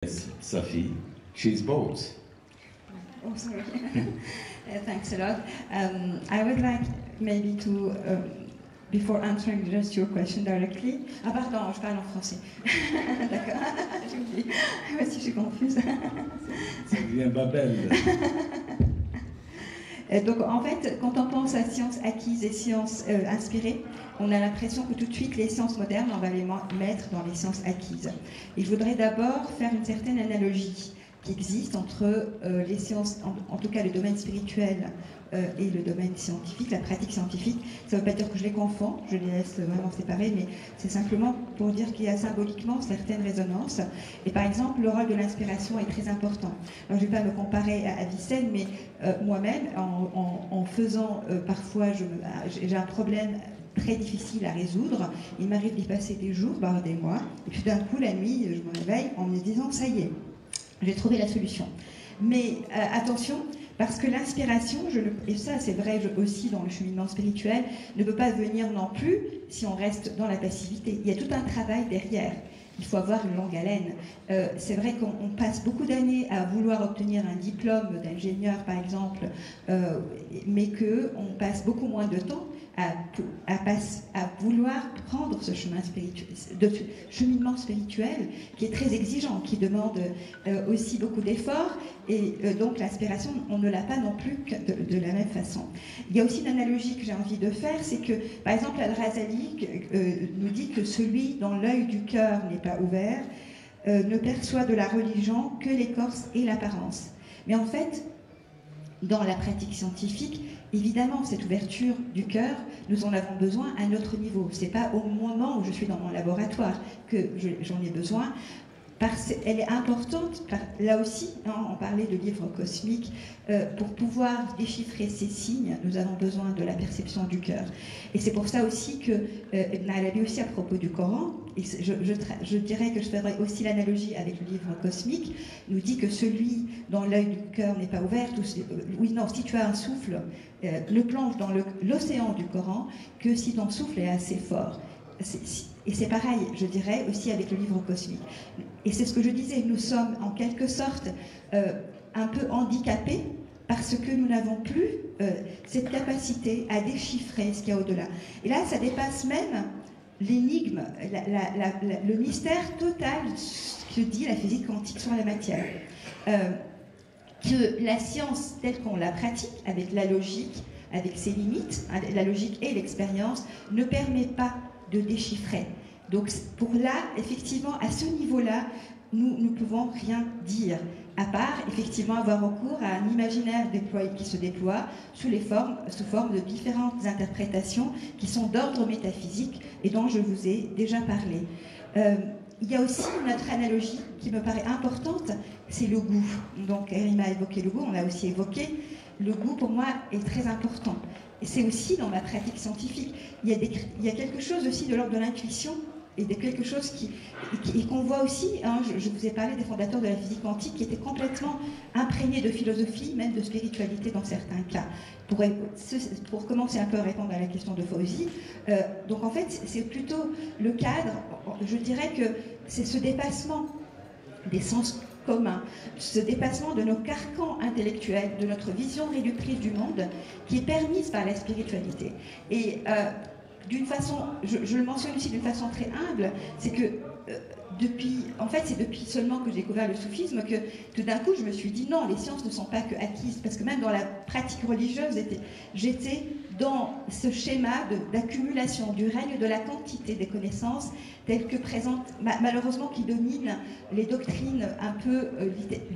Yes, Sophie, she's both. Oh, sorry. Thanks a lot. I would like maybe to, before answering just your question directly... Ah pardon, je parle en français. D'accord, j'oublie. Moi aussi, je suis confuse. Ça devient Babel. Donc en fait, quand on pense à sciences acquises et sciences inspirées, on a l'impression que tout de suite les sciences modernes, on va les mettre dans les sciences acquises. Et je voudrais d'abord faire une certaine analogie qui existe entre les sciences, en tout cas le domaine spirituel et le domaine scientifique, la pratique scientifique. Ça ne veut pas dire que je les confonds, je les laisse vraiment séparés, mais c'est simplement pour dire qu'il y a symboliquement certaines résonances. Et par exemple, le rôle de l'inspiration est très important. Alors je ne vais pas me comparer à Avicenne, mais moi-même, en faisant parfois, j'ai un problème très difficile à résoudre. Il m'arrive d'y passer des jours, voire des mois, et puis d'un coup, la nuit, je me réveille en me disant, ça y est, j'ai trouvé la solution. Mais attention, parce que l'inspiration, et ça c'est vrai aussi dans le cheminement spirituel, ne peut pas venir non plus si on reste dans la passivité. Il y a tout un travail derrière. Il faut avoir une longue haleine. C'est vrai qu'on passe beaucoup d'années à vouloir obtenir un diplôme d'ingénieur, par exemple, mais qu'on passe beaucoup moins de temps à vouloir prendre ce cheminement spirituel qui est très exigeant, qui demande aussi beaucoup d'efforts, et donc l'inspiration, on ne l'a pas non plus de la même façon. Il y a aussi une analogie que j'ai envie de faire, c'est que, par exemple, Al-Razali nous dit que celui dont l'œil du cœur n'est pas ouvert ne perçoit de la religion que l'écorce et l'apparence. Mais en fait, dans la pratique scientifique, évidemment, cette ouverture du cœur, nous en avons besoin à notre niveau. Ce n'est pas au moment où je suis dans mon laboratoire que j'en ai besoin. Elle est importante, là aussi, hein, on parlait de livres cosmiques, pour pouvoir déchiffrer ces signes, nous avons besoin de la perception du cœur. Et c'est pour ça aussi que Ibn Arabi aussi à propos du Coran, et je dirais que je ferai aussi l'analogie avec le livre cosmique, nous dit que celui dont l'œil du cœur n'est pas ouvert, oui, non, si tu as un souffle, ne plonge dans l'océan du Coran que si ton souffle est assez fort. Et c'est pareil, je dirais, aussi avec le livre cosmique. Et c'est ce que je disais, nous sommes en quelque sorte un peu handicapés parce que nous n'avons plus cette capacité à déchiffrer ce qu'il y a au-delà. Et là, ça dépasse même l'énigme, le mystère total que dit la physique quantique sur la matière. Que la science telle qu'on la pratique, avec la logique, avec ses limites, la logique et l'expérience, ne permet pas de déchiffrer. Donc pour là, effectivement, à ce niveau-là, nous ne pouvons rien dire, à part effectivement avoir recours à un imaginaire qui se déploie sous forme de différentes interprétations qui sont d'ordre métaphysique et dont je vous ai déjà parlé. Il y a aussi une autre analogie qui me paraît importante, c'est le goût. Donc Erim a évoqué le goût, on l'a aussi évoqué. Le goût, pour moi, est très important. Et c'est aussi dans ma pratique scientifique. Il y a quelque chose aussi de l'ordre de l'intuition et de quelque chose qu'on voit aussi, hein, je vous ai parlé des fondateurs de la physique quantique qui étaient complètement imprégnés de philosophie, même de spiritualité dans certains cas. Pour commencer un peu à répondre à la question de Fauzi, donc en fait c'est plutôt le cadre, je dirais que c'est ce dépassement des sens commun, ce dépassement de nos carcans intellectuels, de notre vision réductrice du monde, qui est permise par la spiritualité. Et d'une façon, je le mentionne aussi d'une façon très humble, c'est que c'est depuis seulement que j'ai découvert le soufisme que tout d'un coup je me suis dit non, les sciences ne sont pas que acquises, parce que même dans la pratique religieuse, j'étais dans ce schéma d'accumulation du règne de la quantité des connaissances telles que présente, malheureusement qui domine les doctrines un peu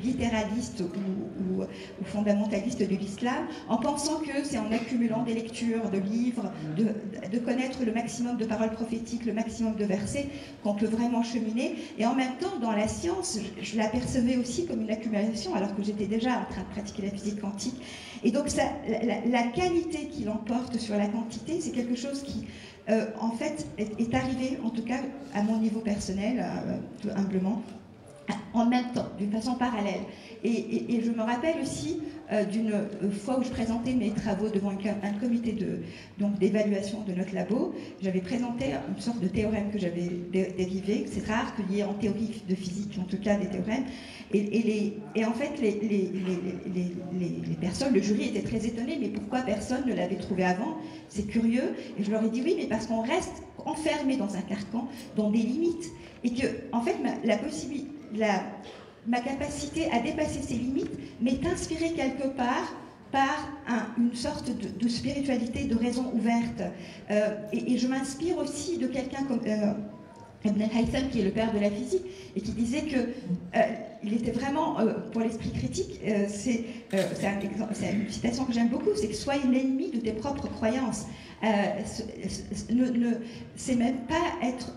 littéralistes ou fondamentalistes de l'islam, en pensant que c'est en accumulant des lectures, de livres, de connaître le maximum de paroles prophétiques, le maximum de versets, qu'on peut vraiment cheminer. Et en même temps, dans la science, je l'apercevais aussi comme une accumulation, alors que j'étais déjà en train de pratiquer la physique quantique. Et donc la qualité qui l'emporte sur la quantité, c'est quelque chose qui, en fait, est arrivé, en tout cas à mon niveau personnel, tout humblement, en même temps, d'une façon parallèle. Et je me rappelle aussi d'une fois où je présentais mes travaux devant un comité d'évaluation de notre labo. J'avais présenté une sorte de théorème que j'avais dérivé. C'est rare qu'il y ait en théorie de physique, en tout cas, des théorèmes. Et en fait, les personnes, le jury était très étonné, mais pourquoi personne ne l'avait trouvé avant? C'est curieux. Et je leur ai dit oui, mais parce qu'on reste enfermé dans un carcan, dans des limites. Et que, en fait, ma capacité à dépasser ces limites m'est inspirée quelque part par une sorte de spiritualité, de raison ouverte. Et je m'inspire aussi de quelqu'un comme Ibn al-Haytham, qui est le père de la physique, et qui disait que il était vraiment, pour l'esprit critique, c'est une citation que j'aime beaucoup, c'est que sois l'ennemi de tes propres croyances. C'est même pas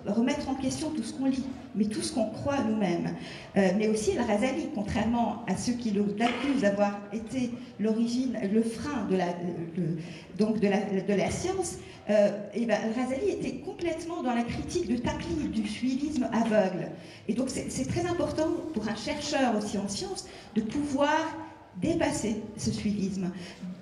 remettre en question tout ce qu'on lit, mais tout ce qu'on croit nous-mêmes. Mais aussi Al-Ghazali, contrairement à ceux qui l'accusent d'avoir été l'origine, le frein de la science, Al-Ghazali était complètement dans la critique de taqlid, du suivisme aveugle. Et donc c'est très important pour un chercheur aussi en sciences de pouvoir dépasser ce suivisme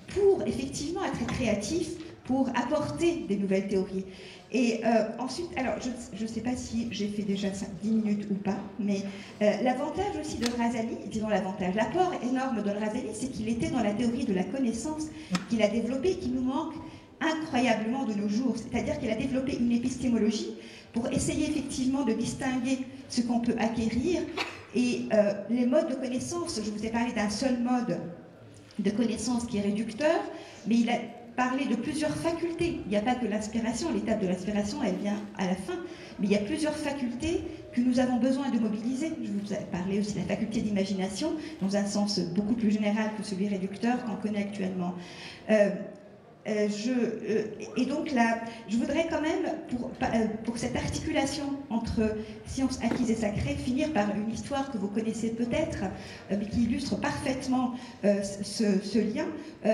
pour effectivement être créatif, pour apporter des nouvelles théories. Et ensuite, alors je ne sais pas si j'ai fait déjà 10 minutes ou pas, mais l'avantage aussi de Ghazali, disons l'avantage, l'apport énorme de Ghazali, c'est qu'il était dans la théorie de la connaissance qu'il a développée, qui nous manque incroyablement de nos jours. C'est-à-dire qu'il a développé une épistémologie pour essayer effectivement de distinguer ce qu'on peut acquérir et les modes de connaissance. Je vous ai parlé d'un seul mode de connaissance qui est réducteur, mais il a parlé de plusieurs facultés. Il n'y a pas que l'inspiration, l'étape de l'inspiration, elle vient à la fin, mais il y a plusieurs facultés que nous avons besoin de mobiliser. Je vous ai parlé aussi de la faculté d'imagination, dans un sens beaucoup plus général que celui réducteur qu'on connaît actuellement. Et donc là, je voudrais quand même, pour cette articulation entre sciences acquises et sacrées, finir par une histoire que vous connaissez peut-être, mais qui illustre parfaitement ce lien.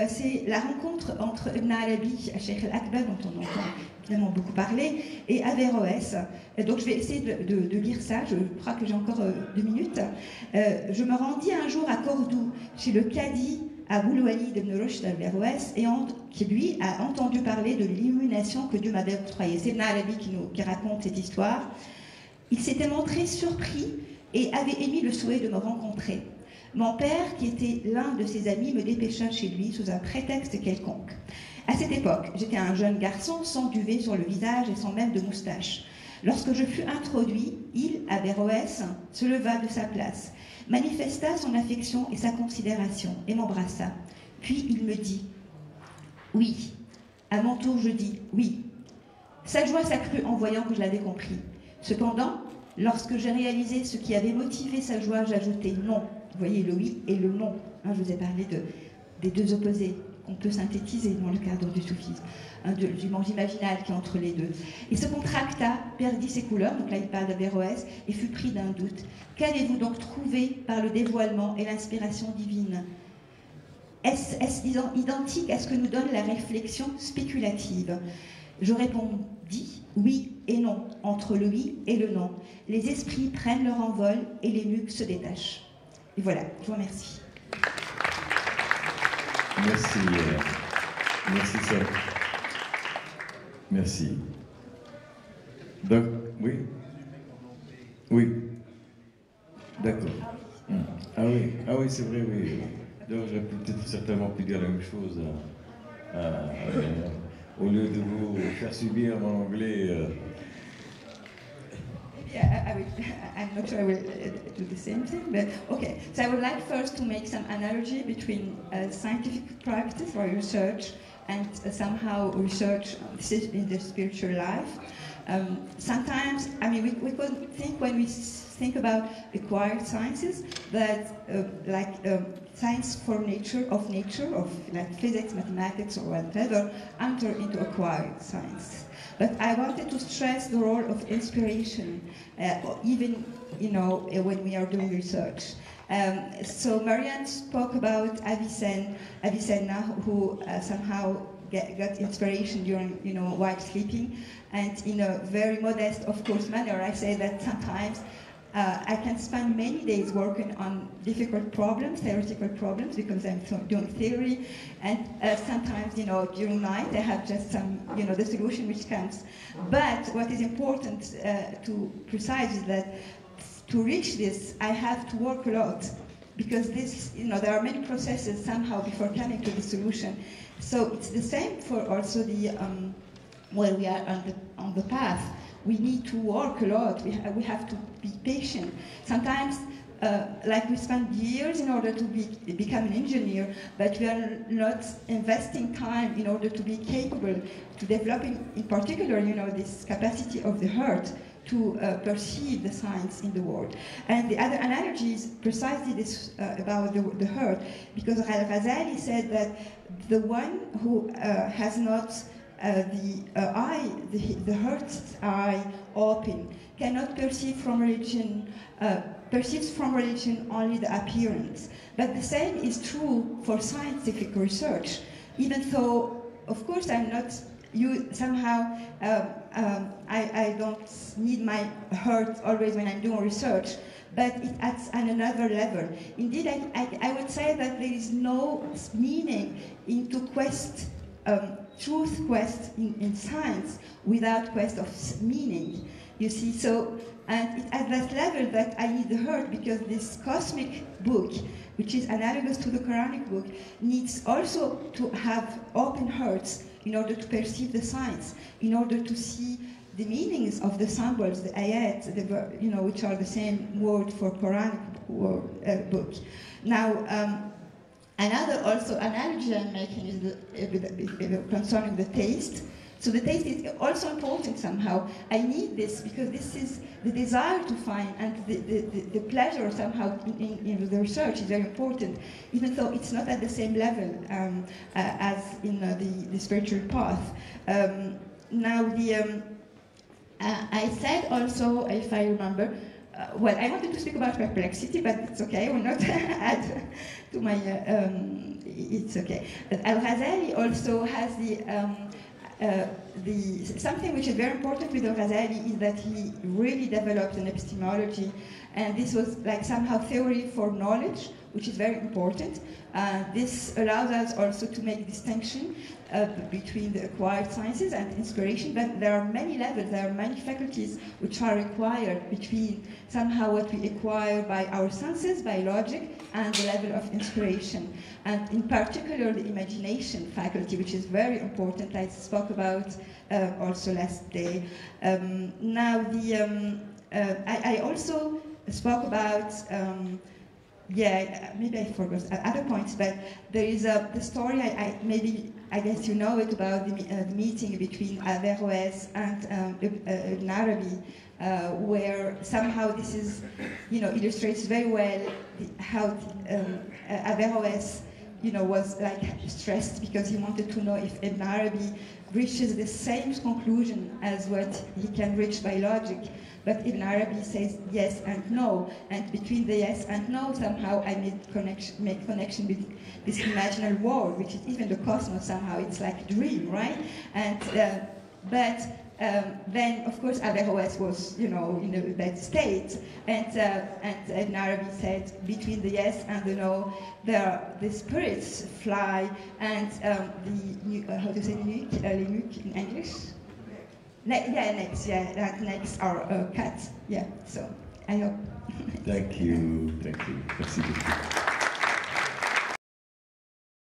C'est la rencontre entre Ibn Arabi, Cheikh al-Akbar, dont on entend évidemment beaucoup parler, et Averroès. Donc je vais essayer de lire ça, je crois que j'ai encore 2 minutes. Je me rendis un jour à Cordoue, chez le cadi Abul Walid ibn Rushd al-Averroès, qui lui a entendu parler de l'illumination que Dieu m'avait octroyée. C'est Ibn Arabi qui raconte cette histoire. Il s'était montré surpris et avait émis le souhait de me rencontrer. Mon père, qui était l'un de ses amis, me dépêcha chez lui sous un prétexte quelconque. À cette époque, j'étais un jeune garçon sans duvet sur le visage et sans même de moustache. Lorsque je fus introduit, il, Averroès, se leva de sa place, manifesta son affection et sa considération, et m'embrassa. Puis il me dit « Oui ». À mon tour, je dis « Oui ». Sa joie s'accrut en voyant que je l'avais compris. Cependant, lorsque j'ai réalisé ce qui avait motivé sa joie, j'ajoutai « Non ». Vous voyez, le « oui » et le « non ». Je vous ai parlé des deux opposés qu'on peut synthétiser dans le cadre du soufisme, du monde imaginal qui est entre les deux. Il se contracta, perdit ses couleurs, donc là il parle d'Averroès, et fut pris d'un doute. Qu'avez-vous donc trouvé par le dévoilement et l'inspiration divine? Est-ce identique à ce que nous donne la réflexion spéculative? Je répondis oui et non, entre le oui et le non. Les esprits prennent leur envol et les nuques se détachent. Et voilà, je vous remercie. Merci. Merci, Sarah. Merci. Donc, oui. Oui. D'accord. Ah oui, c'est vrai, oui. Donc, j'aurais peut-être certainement pu dire la même chose au lieu de vous faire subir mon anglais. I'm not sure I will do the same thing, but okay. So I would like first to make some analogy between scientific practice or research and somehow research in the spiritual life. Sometimes, I mean, we could think when we think about acquired sciences that science for nature, of like physics, mathematics, or whatever, enter into acquired science. But I wanted to stress the role of inspiration, even, when we are doing research. So Marianne spoke about Avicenna, who somehow got inspiration during, while sleeping, and in a very modest, of course, manner, I say that sometimes I can spend many days working on difficult problems, theoretical problems, because I'm doing theory, and sometimes, during night I have just some, the solution which comes. But what is important to precise is that to reach this, I have to work a lot, because this, there are many processes somehow before coming to the solution. So it's the same for also the where we are on the path. We need to work a lot. We have to be patient. Sometimes, like we spend years in order to become an engineer, but we are not investing time in order to be capable to developing, in particular, this capacity of the heart to perceive the science in the world. And the other analogy is precisely this about the heart, because Al-Ghazali said that the one who has not the heart's eye open, cannot perceive from religion, perceives from religion only the appearance. But the same is true for scientific research, even though, of course, I'm not, somehow, I don't need my heart always when I'm doing research, but it's at another level. Indeed, I would say that there is no meaning into truth quest in science without quest of meaning, you see. So, and it's at that level that I need the heart, because this cosmic book, which is analogous to the Quranic book, needs also to have open hearts in order to perceive the science, in order to see the meanings of the symbols, the ayat, which are the same word for Quranic book. Now, another also analogy I'm making is concerning the taste. So the taste is also important somehow. I need this because this is the desire to find, and the pleasure somehow in the research is very important, even though it's not at the same level as in the spiritual path. Now I said also, if I remember, well, I wanted to speak about perplexity, but it's okay, I will not add to my, it's okay. Al-Ghazali also has something which is very important with Al-Ghazali is that he really developed an epistemology, and this was like somehow theory for knowledge, which is very important. This allows us also to make distinction between the acquired sciences and inspiration, but there are many levels, there are many faculties which are required between somehow what we acquire by our senses, by logic, and the level of inspiration. And in particular, the imagination faculty, which is very important, I spoke about also last day. Now, I also spoke about maybe I forgot other points, but there is the story, I guess you know it, about the meeting between Averroes and Ibn Arabi, where somehow this is, illustrates very well how Averroes, was like stressed because he wanted to know if Ibn Arabi reaches the same conclusion as what he can reach by logic. But Ibn Arabi says yes and no, and between the yes and no, somehow I make connection with this imaginary world, which is even the cosmos somehow. It's like a dream, right? And then, of course, Averroes was, in a bad state, and Ibn Arabi said between the yes and the no, the spirits fly, and how to say les nuques in English? Necks are cut. Yeah, so I hope. Thank you. Merci beaucoup.